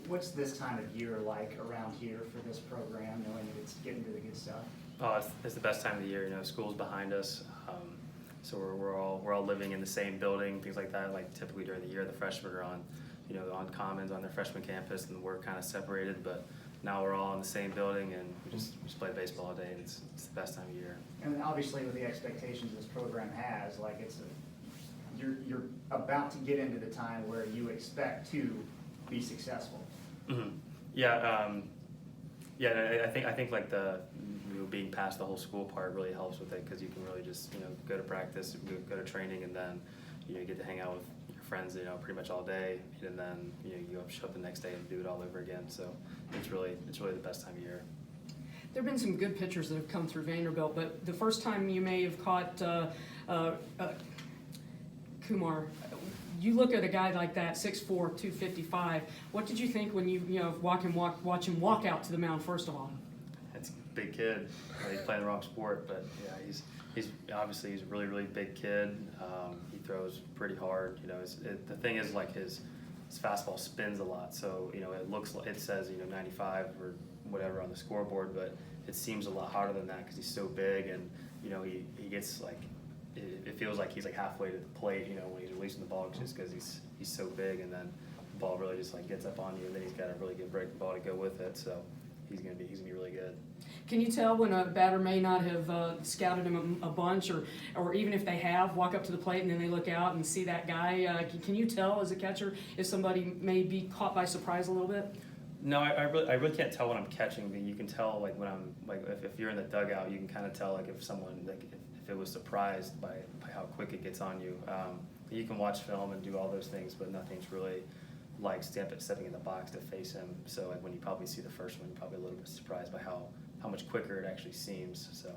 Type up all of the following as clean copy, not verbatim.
What's this time of year like around here for this program, knowing that it's getting to the good stuff? Oh, it's the best time of the year. You know, school's behind us, so we're all living in the same building, things like that. Like typically during the year, the freshmen are on, you know, on commons on their freshman campus, and we're kind of separated. But now we're all in the same building, and we just play baseball all day, and it's the best time of year. And obviously, with the expectations this program has, like you're about to get into the time where you expect to be successful. Mm-hmm. Yeah, yeah. I think like being past the whole school part really helps with it, because you can really just, you know, go to practice, go to training, and then, you know, you get to hang out with your friends, you know, pretty much all day, and then, you know, you show up the next day and do it all over again. So it's really the best time of year. There have been some good pitchers that have come through Vanderbilt, but the first time you may have caught Kumar, you look at a guy like that, 6'4", 255. What did you think when you watch him walk out to the mound? First of all, It's a big kid. He's playing the wrong sport, but yeah, he's obviously a really big kid. He throws pretty hard. You know, the thing is, like, his fastball spins a lot, so, you know, it says, you know, 95 or whatever on the scoreboard, but it seems a lot harder than that because he's so big, and, you know, he gets like, it feels like he's like halfway to the plate, you know, when he's releasing the ball, just because he's so big, and then the ball really just like gets up on you, and then he's got a really good breaking ball to go with it. So he's gonna be really good. can you tell when a batter may not have scouted him a bunch, or even if they have, walk up to the plate and then they look out and see that guy? Can you tell as a catcher if somebody may be caught by surprise a little bit? No, I really can't tell when I'm catching, but you can tell, like, when I'm, like, if you're in the dugout, you can kind of tell, like, if someone, like, if it was surprised by how quick it gets on you. You can watch film and do all those things, but nothing's really like stepping in the box to face him. So, like, when you probably see the first one, you're probably a little bit surprised by how much quicker it actually seems. So.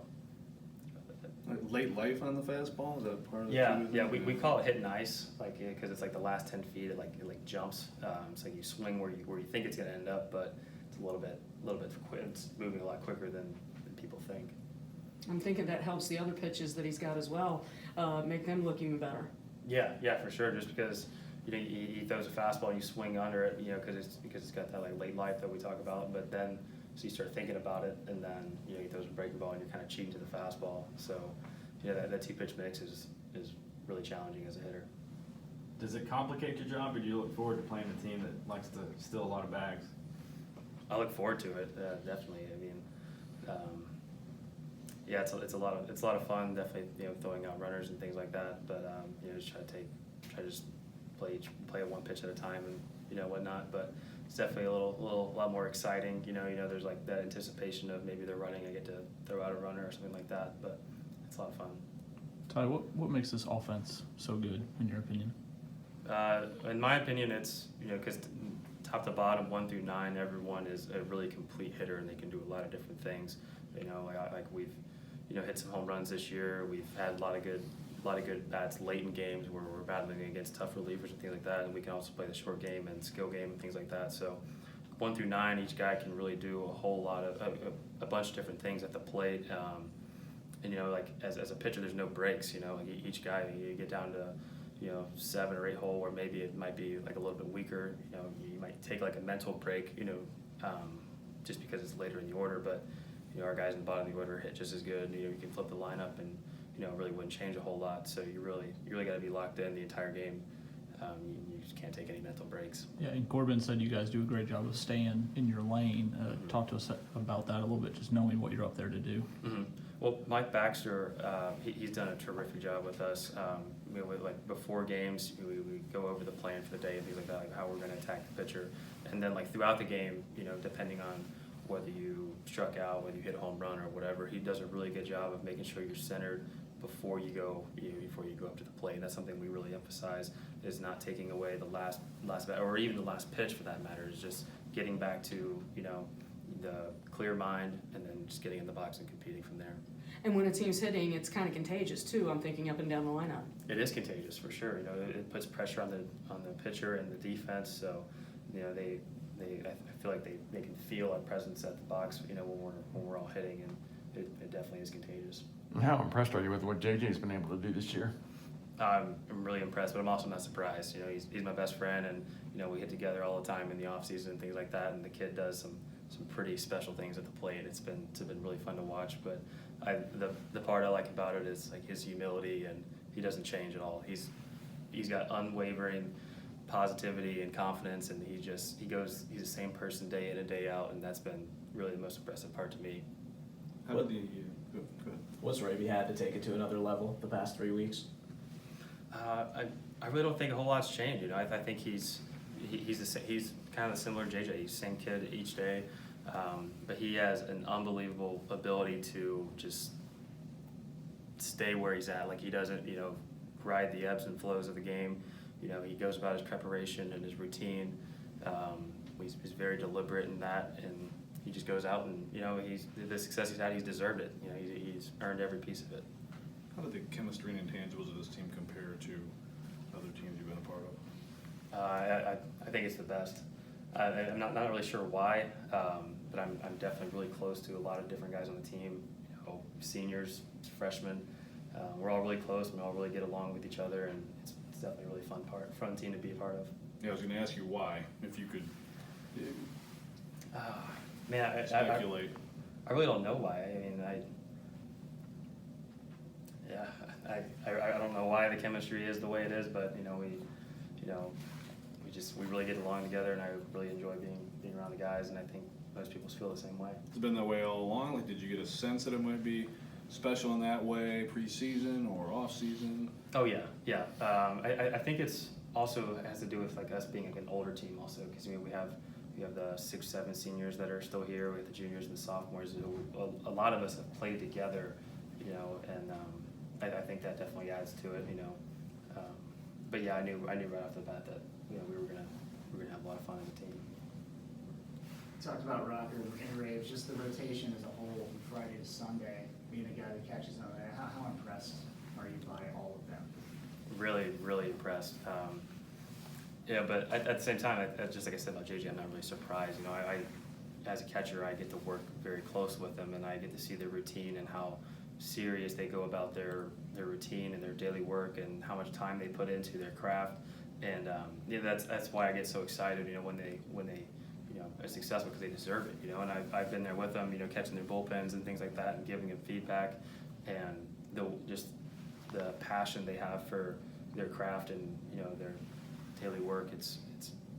Like late life on the fastball? Is that part of the Yeah, we call it hitting ice, like, because it's like the last 10 feet, it jumps. It's like you swing where you think it's gonna end up, but it's a little bit quick. It's moving a lot quicker than people think. I'm thinking that helps the other pitches that he's got as well, make them look even better. Yeah, for sure. Just because, you know, he throws a fastball and you swing under it, you know, because it's got that, like, late life that we talk about. But then, so you start thinking about it, and then, you know, he throws a breaking ball and you're kind of cheating to the fastball. So, yeah, that two pitch mix is really challenging as a hitter. Does it complicate your job, or do you look forward to playing a team that likes to steal a lot of bags? I look forward to it, definitely. I mean, yeah, it's a lot of fun. Definitely, you know, throwing out runners and things like that. But you know, just try to just play it one pitch at a time, and, you know, whatnot. But it's definitely a lot more exciting. You know, there's like that anticipation of maybe they're running, I get to throw out a runner or something like that. But it's a lot of fun. Ty, what makes this offense so good, in your opinion? In my opinion, it's, you know, because top to bottom, 1 through 9, everyone is a really complete hitter, and they can do a lot of different things. You know, like we've, you know, hit some home runs this year. We've had a lot of good bats late in games where we're battling against tough relievers and things like that. And we can also play the short game and skill game and things like that. So 1 through 9, each guy can really do a whole lot of a bunch of different things at the plate. And, you know, like as a pitcher, there's no breaks. You know, like each guy, you get down to, you know, 7 or 8 hole where maybe it might be like a little bit weaker. You know, you might take like a mental break, you know, just because it's later in the order. But, you know, our guys in the bottom of the order hit just as good. You know, you can flip the lineup, and, you know, really wouldn't change a whole lot. So you really got to be locked in the entire game. You just can't take any mental breaks. Yeah, and Corbin said you guys do a great job of staying in your lane. Talk to us about that a little bit, just knowing what you're up there to do. Mm-hmm. Well, Mike Baxter, he's done a terrific job with us. Like before games, we go over the plan for the day and things like that, like how we're going to attack the pitcher. And then, like, throughout the game, you know, depending on whether you struck out, whether you hit a home run or whatever, he does a really good job of making sure you're centered before you go up to the plate. And that's something we really emphasize, is not taking away the last bat, or even the last pitch for that matter. Is just getting back to, you know, the clear mind, and then just getting in the box and competing from there. And when a team's hitting, it's kind of contagious too. I'm thinking up and down the lineup. It is contagious for sure. You know, it puts pressure on the pitcher and the defense. So, you know, I feel like they can feel our presence at the box, you know, when we're all hitting, and it definitely is contagious. How impressed are you with what JJ's been able to do this year? I'm really impressed, but I'm also not surprised. You know, he's my best friend, and you know, we hit together all the time in the off season and things like that. And the kid does some pretty special things at the plate. It's been really fun to watch. But the part I like about it is like his humility, and he doesn't change at all. He's got unwavering positivity and confidence, and he's the same person day in and day out, and that's been really the most impressive part to me. How did the, go ahead. What's Raby had to take it to another level the past 3 weeks? I really don't think a whole lot's changed. You know, I think he's kind of similar to JJ. He's the same kid each day, but he has an unbelievable ability to just stay where he's at. Like he doesn't, you know, ride the ebbs and flows of the game. You know, he goes about his preparation and his routine. He's very deliberate in that, and he just goes out and, you know, the success he's had, he's deserved it. You know, he's earned every piece of it. How did the chemistry and intangibles of this team compare to other teams you've been a part of? I think it's the best. I'm not really sure why, but I'm definitely really close to a lot of different guys on the team. You know, seniors, freshmen. We're all really close, and we all really get along with each other, and it's definitely a really fun team to be a part of. Yeah, I was going to ask you why, if you could Man, speculate. I really don't know why. I mean, I don't know why the chemistry is the way it is, but we really get along together, and I really enjoy being around the guys, and I think most people feel the same way. It's been that way all along. Like, did you get a sense that it might be special in that way pre-season or off-season? Oh yeah. I think it's also has to do with like us being like an older team also, because I mean we have the 6, 7 seniors that are still here. We have the juniors and the sophomores. A lot of us have played together, you know, and I think that definitely adds to it, you know. But yeah, I knew right off the bat that, you know, we were gonna have a lot of fun as a team. Talked about Rocker and Raves, just the rotation as a whole from Friday to Sunday, being a guy that catches on that. How impressed are you by all of them? Really impressed. Yeah, but at the same time, just like I said about JJ, I'm not really surprised. You know, I as a catcher, I get to work very close with them, and I get to see their routine and how serious they go about their routine and their daily work, and how much time they put into their craft. And yeah, that's why I get so excited. You know, when they you know are successful, because they deserve it. You know, and I've been there with them. You know, catching their bullpens and things like that, and giving them feedback, and just the passion they have for their craft and, you know, their daily work, it's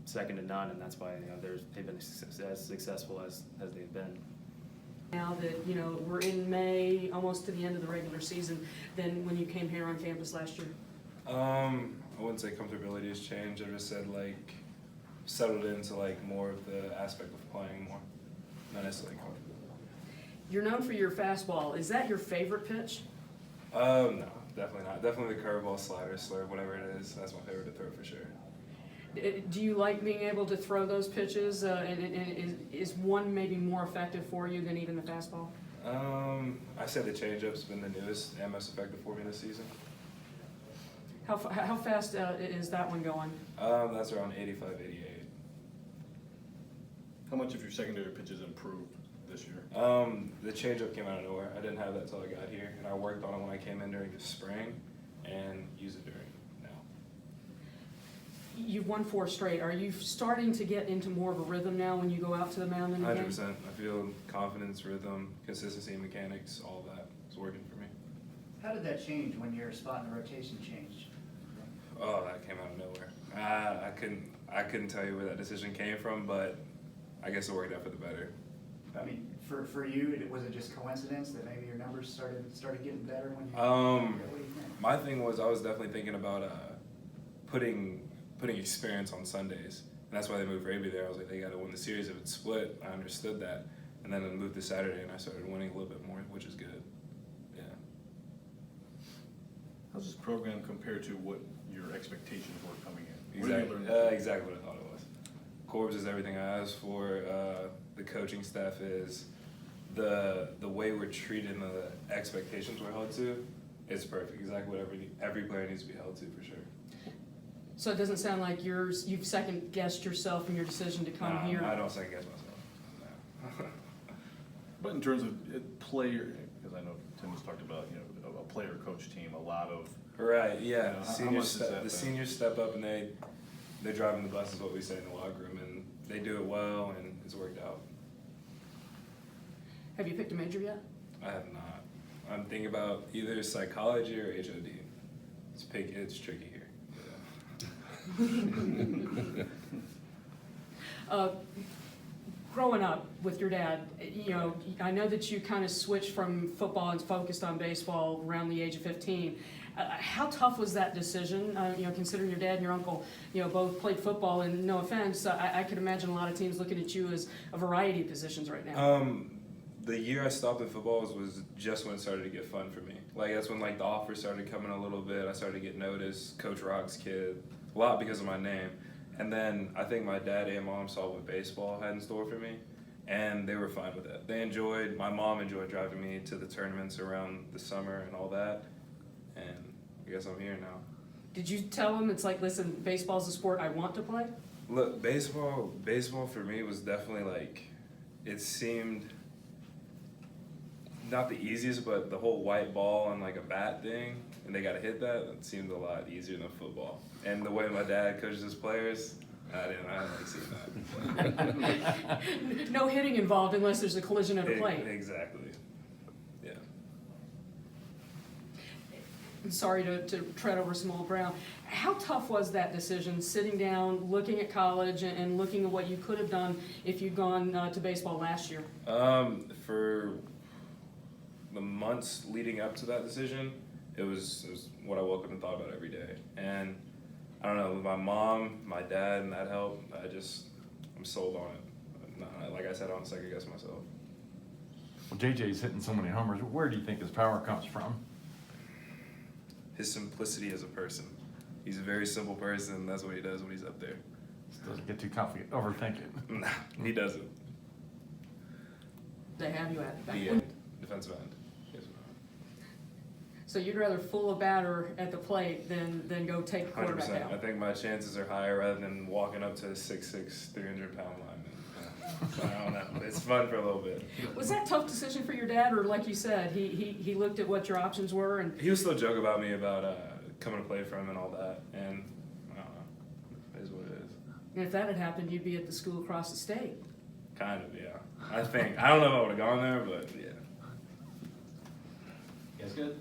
second to none, and that's why, you know, they've been as successful as they've been. Now that, you know, we're in May, almost to the end of the regular season, than when you came here on campus last year? I wouldn't say comfortability has changed. I just said like settled into like more of the aspect of playing more, not necessarily comfortable. You're known for your fastball. Is that your favorite pitch? No, definitely not. Definitely the curveball, slider, slurve, whatever it is. That's my favorite to throw for sure. Do you like being able to throw those pitches, and is one maybe more effective for you than even the fastball? I said the changeup's been the newest and most effective for me this season. How fast is that one going? That's around 85, 88. How much of your secondary pitches improved this year? The changeup came out of nowhere. I didn't have that till I got here, and I worked on it when I came in during the spring and used it during now. You've won 4 straight. Are you starting to get into more of a rhythm now when you go out to the mound in the game? 100%. I feel confidence, rhythm, consistency, mechanics, all that is working for me. How did that change when your spot in the rotation changed? Oh, that came out of nowhere. I couldn't tell you where that decision came from, but I guess it worked out for the better. I mean, for you, was it just coincidence that maybe your numbers started getting better when you? What do you think? My thing was I was definitely thinking about putting experience on Sundays, and that's why they moved Raby there. I was like, they got to win the series if it's split. I understood that, and then it moved to Saturday, and I started winning a little bit more, which is good. Yeah. How's this program compared to what your expectations were coming in? What did you Exactly. learn? Exactly what I thought it was. Corbs is everything I asked for. The coaching staff is the way we're treated and the expectations we're held to. It's perfect. Exactly what every player needs to be held to for sure. So it doesn't sound like you've second guessed yourself in your decision to come here. I don't second guess myself. No. But in terms of player, because I know Tim has talked about, you know, a player coach team, a lot of Right, yeah. Yeah, how Seniors much is that the then? seniors step up and they're driving the bus is what we say in the locker room, and they do it well, and it's worked out. Have you picked a major yet? I have not. I'm thinking about either psychology or HOD. It's tricky here. Yeah. Growing up with your dad, you know, I know that you kind of switched from football and focused on baseball around the age of 15. How tough was that decision? You know, considering your dad and your uncle, you know, both played football, and no offense, I could imagine a lot of teams looking at you as a variety of positions right now. The year I stopped in football was just when it started to get fun for me. Like that's when like the offers started coming a little bit. I started to get noticed. Coach Rock's kid, a lot because of my name. And then I think my dad and mom saw what baseball had in store for me, and they were fine with it. My mom enjoyed driving me to the tournaments around the summer and all that, and I guess I'm here now. Did you tell him it's like, listen, baseball's a sport I want to play? Look, baseball for me was definitely like, it seemed not the easiest, but the whole white ball and like a bat thing, and they got to hit that, it seemed a lot easier than football. And the way my dad coaches his players, I didn't like seeing that. No hitting involved unless there's a collision at a plate. Exactly. Yeah. I'm sorry to tread over small ground. How tough was that decision, sitting down, looking at college, and looking at what you could have done if you'd gone to baseball last year? For the months leading up to that decision, it was what I woke up and thought about every day. And I don't know, with my mom, my dad, and that help, I'm sold on it. No, like I said, I don't second guess myself. Well, JJ's hitting so many homers. Where do you think his power comes from? His simplicity as a person. He's a very simple person. That's what he does when he's up there. Just doesn't get too complicated, overthinking. Nah, he doesn't. They have you at back. The defensive end. Yes. So you'd rather fool a batter at the plate than go take the quarterback 100%. out? I think my chances are higher rather than walking up to a 6'6", 300-pound lineman. I don't know. It's fun for a little bit. Was that a tough decision for your dad, or like you said, he looked at what your options were and He would still joke about me about coming to play for him and all that, and I don't know. It is what it is. and if that had happened, you'd be at the school across the state. Kind of, yeah. I don't know if I would have gone there, but yeah. You guys good?